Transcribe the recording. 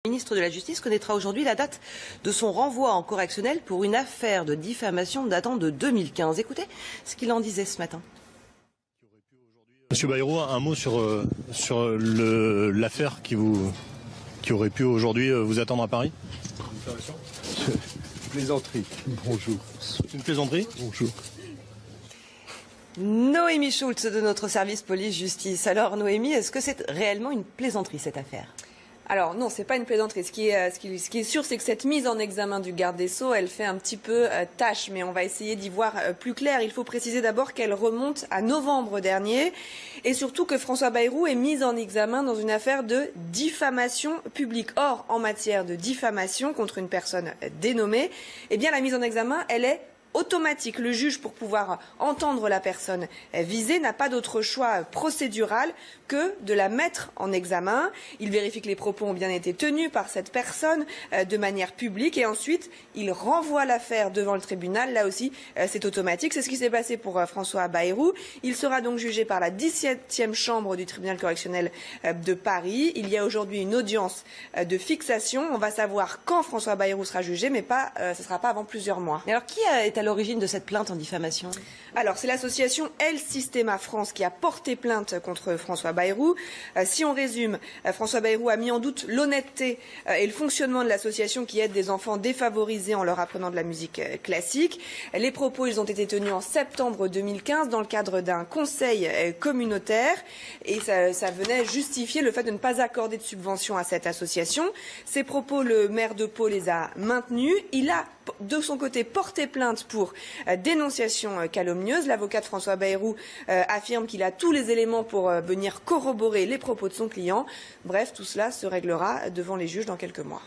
Le ministre de la Justice connaîtra aujourd'hui la date de son renvoi en correctionnel pour une affaire de diffamation datant de 2015. Écoutez ce qu'il en disait ce matin. Monsieur Bayrou, un mot sur l'affaire qui aurait pu aujourd'hui vous attendre à Paris. Plaisanterie. Bonjour. C'est une plaisanterie. Bonjour. Noémie Schultz de notre service police-justice. Alors Noémie, est-ce que c'est réellement une plaisanterie cette affaire ? Alors non, c'est pas une plaisanterie. Ce qui est sûr, c'est que cette mise en examen du garde des Sceaux, elle fait un petit peu tâche, mais on va essayer d'y voir plus clair. Il faut préciser d'abord qu'elle remonte à novembre dernier, et surtout que François Bayrou est mis en examen dans une affaire de diffamation publique. Or, en matière de diffamation contre une personne dénommée, eh bien la mise en examen, elle est automatique. Le juge, pour pouvoir entendre la personne visée, n'a pas d'autre choix procédural que de la mettre en examen. Il vérifie que les propos ont bien été tenus par cette personne de manière publique et ensuite il renvoie l'affaire devant le tribunal. Là aussi, c'est automatique. C'est ce qui s'est passé pour François Bayrou. Il sera donc jugé par la 17e chambre du tribunal correctionnel de Paris. Il y a aujourd'hui une audience de fixation. On va savoir quand François Bayrou sera jugé, mais ce ne sera pas avant plusieurs mois. Et alors qui est à l'origine de cette plainte en diffamation ? Alors, c'est l'association El Sistema France qui a porté plainte contre François Bayrou. Si on résume, François Bayrou a mis en doute l'honnêteté et le fonctionnement de l'association qui aide des enfants défavorisés en leur apprenant de la musique classique. Les propos, ils ont été tenus en septembre 2015 dans le cadre d'un conseil communautaire et ça venait justifier le fait de ne pas accorder de subvention à cette association. Ces propos, le maire de Pau les a maintenus. Il a de son côté porté plainte pour dénonciation calomnieuse. L'avocat de François Bayrou affirme qu'il a tous les éléments pour venir corroborer les propos de son client. Bref, tout cela se réglera devant les juges dans quelques mois.